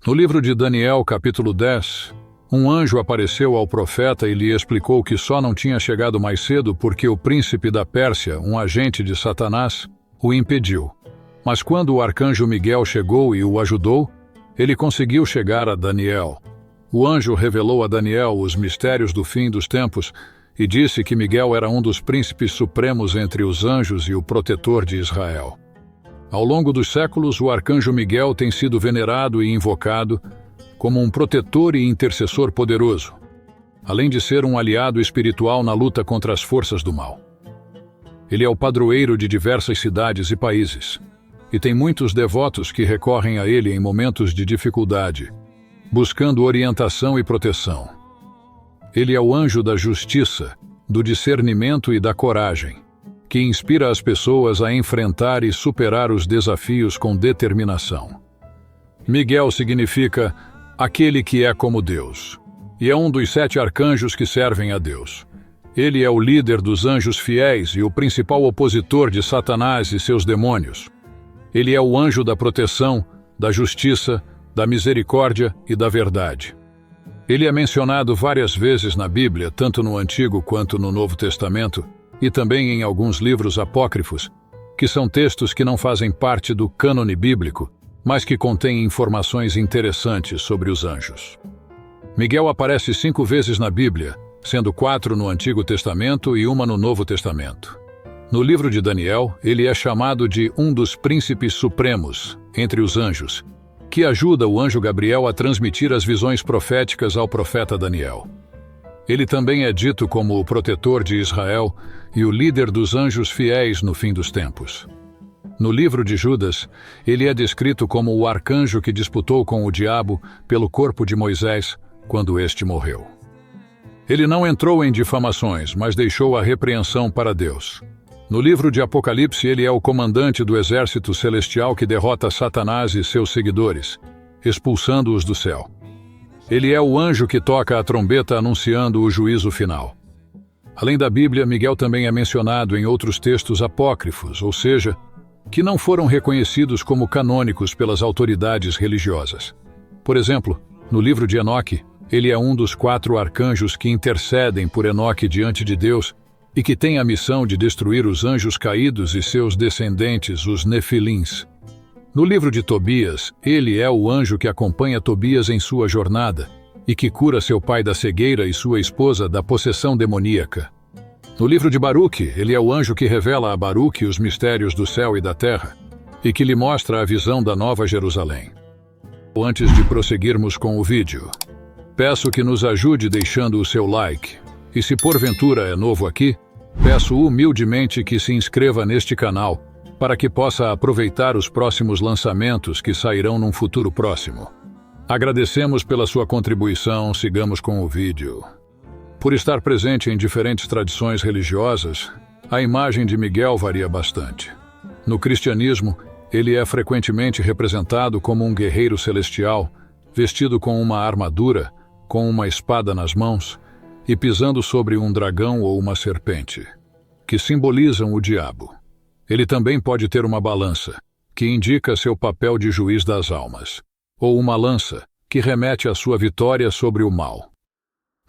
No livro de Daniel, capítulo 10, um anjo apareceu ao profeta e lhe explicou que só não tinha chegado mais cedo porque o príncipe da Pérsia, um agente de Satanás, o impediu. Mas quando o arcanjo Miguel chegou e o ajudou, ele conseguiu chegar a Daniel. O anjo revelou a Daniel os mistérios do fim dos tempos e disse que Miguel era um dos príncipes supremos entre os anjos e o protetor de Israel. Ao longo dos séculos, o arcanjo Miguel tem sido venerado e invocado como um protetor e intercessor poderoso, além de ser um aliado espiritual na luta contra as forças do mal. Ele é o padroeiro de diversas cidades e países, e tem muitos devotos que recorrem a ele em momentos de dificuldade, buscando orientação e proteção. Ele é o anjo da justiça, do discernimento e da coragem, que inspira as pessoas a enfrentar e superar os desafios com determinação. Miguel significa aquele que é como Deus, e é um dos 7 arcanjos que servem a Deus. Ele é o líder dos anjos fiéis e o principal opositor de Satanás e seus demônios. Ele é o anjo da proteção, da justiça, da misericórdia e da verdade. Ele é mencionado várias vezes na Bíblia, tanto no Antigo quanto no Novo Testamento, e também em alguns livros apócrifos, que são textos que não fazem parte do cânone bíblico, mas que contêm informações interessantes sobre os anjos. Miguel aparece 5 vezes na Bíblia, sendo 4 no Antigo Testamento e 1 no Novo Testamento. No livro de Daniel, ele é chamado de um dos príncipes supremos entre os anjos, que ajuda o anjo Gabriel a transmitir as visões proféticas ao profeta Daniel. Ele também é dito como o protetor de Israel e o líder dos anjos fiéis no fim dos tempos. No livro de Judas, ele é descrito como o arcanjo que disputou com o diabo pelo corpo de Moisés quando este morreu. Ele não entrou em difamações, mas deixou a repreensão para Deus. No livro de Apocalipse, ele é o comandante do exército celestial que derrota Satanás e seus seguidores, expulsando-os do céu. Ele é o anjo que toca a trombeta anunciando o juízo final. Além da Bíblia, Miguel também é mencionado em outros textos apócrifos, ou seja, que não foram reconhecidos como canônicos pelas autoridades religiosas. Por exemplo, no livro de Enoque, ele é um dos 4 arcanjos que intercedem por Enoque diante de Deus e que tem a missão de destruir os anjos caídos e seus descendentes, os Nefilins. No livro de Tobias, ele é o anjo que acompanha Tobias em sua jornada e que cura seu pai da cegueira e sua esposa da possessão demoníaca. No livro de Baruque, ele é o anjo que revela a Baruque os mistérios do céu e da terra e que lhe mostra a visão da Nova Jerusalém. Antes de prosseguirmos com o vídeo, peço que nos ajude deixando o seu like e, se porventura é novo aqui, peço humildemente que se inscreva neste canal para que possa aproveitar os próximos lançamentos que sairão num futuro próximo. Agradecemos pela sua contribuição, sigamos com o vídeo. Por estar presente em diferentes tradições religiosas, a imagem de Miguel varia bastante. No cristianismo, ele é frequentemente representado como um guerreiro celestial, vestido com uma armadura, com uma espada nas mãos e pisando sobre um dragão ou uma serpente, que simbolizam o diabo. Ele também pode ter uma balança, que indica seu papel de juiz das almas, ou uma lança, que remete à sua vitória sobre o mal.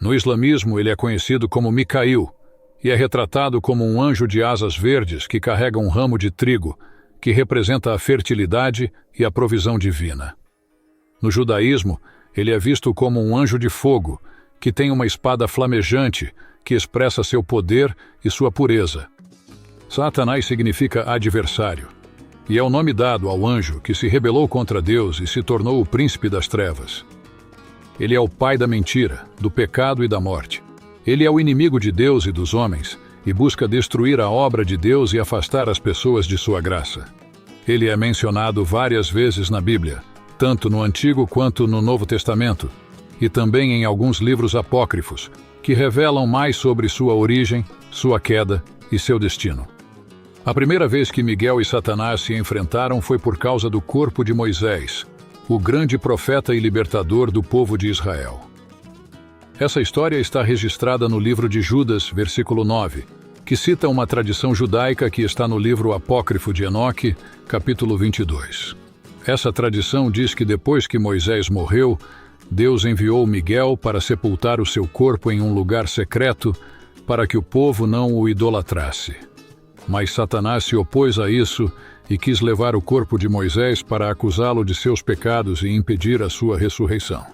No islamismo, ele é conhecido como Micail e é retratado como um anjo de asas verdes que carrega um ramo de trigo, que representa a fertilidade e a provisão divina. No judaísmo, ele é visto como um anjo de fogo, que tem uma espada flamejante, que expressa seu poder e sua pureza. Satanás significa adversário, e é o nome dado ao anjo que se rebelou contra Deus e se tornou o príncipe das trevas. Ele é o pai da mentira, do pecado e da morte. Ele é o inimigo de Deus e dos homens, e busca destruir a obra de Deus e afastar as pessoas de sua graça. Ele é mencionado várias vezes na Bíblia, tanto no Antigo quanto no Novo Testamento, e também em alguns livros apócrifos, que revelam mais sobre sua origem, sua queda e seu destino. A primeira vez que Miguel e Satanás se enfrentaram foi por causa do corpo de Moisés, o grande profeta e libertador do povo de Israel. Essa história está registrada no livro de Judas, versículo 9, que cita uma tradição judaica que está no livro apócrifo de Enoque, capítulo 22. Essa tradição diz que depois que Moisés morreu, Deus enviou Miguel para sepultar o seu corpo em um lugar secreto para que o povo não o idolatrasse. Mas Satanás se opôs a isso e quis levar o corpo de Moisés para acusá-lo de seus pecados e impedir a sua ressurreição.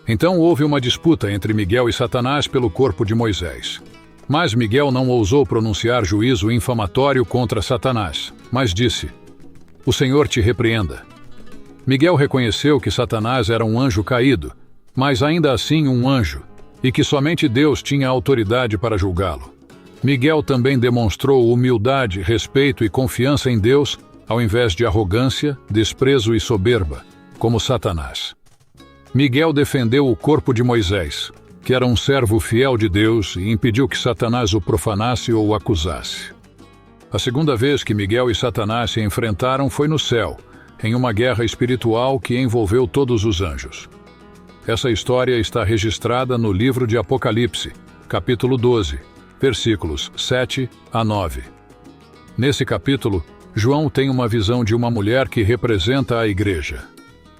Então houve uma disputa entre Miguel e Satanás pelo corpo de Moisés. Mas Miguel não ousou pronunciar juízo infamatório contra Satanás, mas disse: "O Senhor te repreenda." Miguel reconheceu que Satanás era um anjo caído, mas ainda assim um anjo, e que somente Deus tinha autoridade para julgá-lo. Miguel também demonstrou humildade, respeito e confiança em Deus, ao invés de arrogância, desprezo e soberba, como Satanás. Miguel defendeu o corpo de Moisés, que era um servo fiel de Deus, e impediu que Satanás o profanasse ou o acusasse. A segunda vez que Miguel e Satanás se enfrentaram foi no céu, em uma guerra espiritual que envolveu todos os anjos. Essa história está registrada no livro de Apocalipse, capítulo 12, versículos 7 a 9. Nesse capítulo, João tem uma visão de uma mulher que representa a igreja,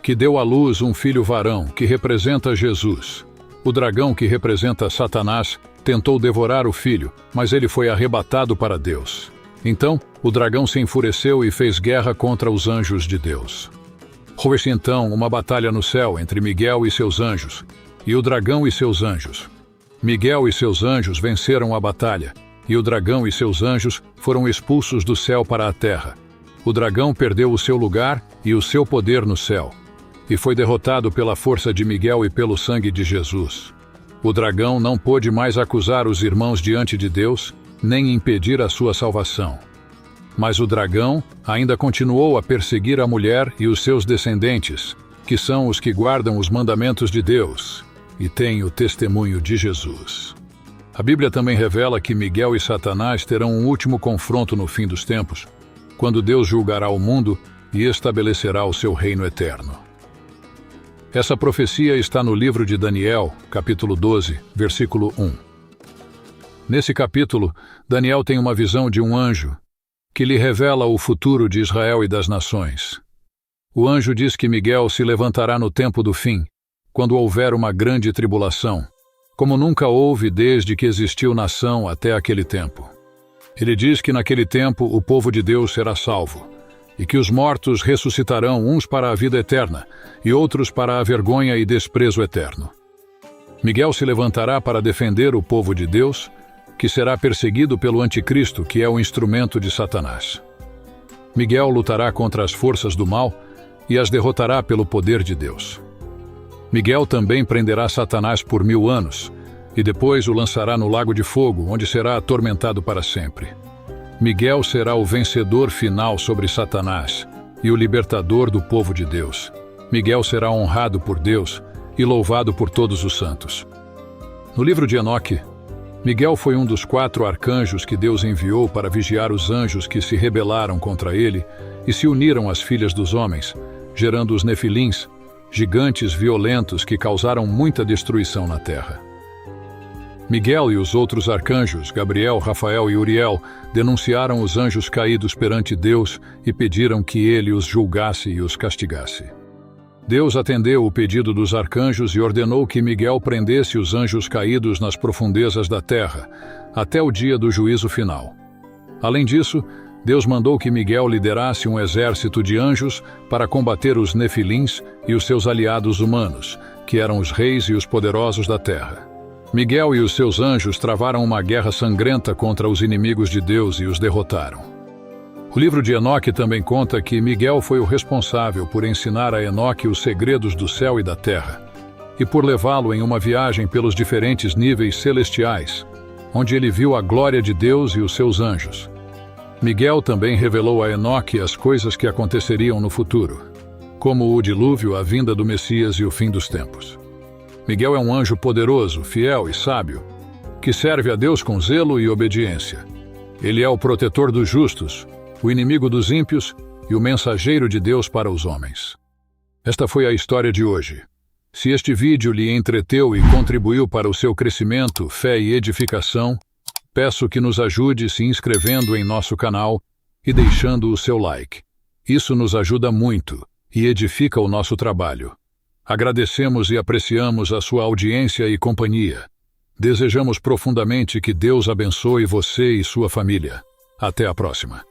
que deu à luz um filho varão, que representa Jesus. O dragão, que representa Satanás, tentou devorar o filho, mas ele foi arrebatado para Deus. Então, o dragão se enfureceu e fez guerra contra os anjos de Deus. Houve então uma batalha no céu entre Miguel e seus anjos, e o dragão e seus anjos. Miguel e seus anjos venceram a batalha, e o dragão e seus anjos foram expulsos do céu para a terra. O dragão perdeu o seu lugar e o seu poder no céu, e foi derrotado pela força de Miguel e pelo sangue de Jesus. O dragão não pôde mais acusar os irmãos diante de Deus, nem impedir a sua salvação. Mas o dragão ainda continuou a perseguir a mulher e os seus descendentes, que são os que guardam os mandamentos de Deus e têm o testemunho de Jesus. A Bíblia também revela que Miguel e Satanás terão um último confronto no fim dos tempos, quando Deus julgará o mundo e estabelecerá o seu reino eterno. Essa profecia está no livro de Daniel, capítulo 12, versículo 1. Nesse capítulo, Daniel tem uma visão de um anjo que lhe revela o futuro de Israel e das nações. O anjo diz que Miguel se levantará no tempo do fim, quando houver uma grande tribulação, como nunca houve desde que existiu nação até aquele tempo. Ele diz que naquele tempo o povo de Deus será salvo, e que os mortos ressuscitarão uns para a vida eterna e outros para a vergonha e desprezo eterno. Miguel se levantará para defender o povo de Deus, que será perseguido pelo anticristo, que é o instrumento de Satanás. Miguel lutará contra as forças do mal e as derrotará pelo poder de Deus. Miguel também prenderá Satanás por 1000 anos, e depois o lançará no lago de fogo, onde será atormentado para sempre. Miguel será o vencedor final sobre Satanás e o libertador do povo de Deus. Miguel será honrado por Deus e louvado por todos os santos. No livro de Enoque, Miguel foi um dos 4 arcanjos que Deus enviou para vigiar os anjos que se rebelaram contra ele e se uniram às filhas dos homens, gerando os nefilins, gigantes violentos que causaram muita destruição na terra. Miguel e os outros arcanjos, Gabriel, Rafael e Uriel, denunciaram os anjos caídos perante Deus e pediram que ele os julgasse e os castigasse. Deus atendeu o pedido dos arcanjos e ordenou que Miguel prendesse os anjos caídos nas profundezas da terra, até o dia do juízo final. Além disso, Deus mandou que Miguel liderasse um exército de anjos para combater os nefilins e os seus aliados humanos, que eram os reis e os poderosos da terra. Miguel e os seus anjos travaram uma guerra sangrenta contra os inimigos de Deus e os derrotaram. O livro de Enoque também conta que Miguel foi o responsável por ensinar a Enoque os segredos do céu e da terra, e por levá-lo em uma viagem pelos diferentes níveis celestiais, onde ele viu a glória de Deus e os seus anjos. Miguel também revelou a Enoque as coisas que aconteceriam no futuro, como o dilúvio, a vinda do Messias e o fim dos tempos. Miguel é um anjo poderoso, fiel e sábio, que serve a Deus com zelo e obediência. Ele é o protetor dos justos, o inimigo dos ímpios e o mensageiro de Deus para os homens. Esta foi a história de hoje. Se este vídeo lhe entreteu e contribuiu para o seu crescimento, fé e edificação, peço que nos ajude se inscrevendo em nosso canal e deixando o seu like. Isso nos ajuda muito e edifica o nosso trabalho. Agradecemos e apreciamos a sua audiência e companhia. Desejamos profundamente que Deus abençoe você e sua família. Até a próxima.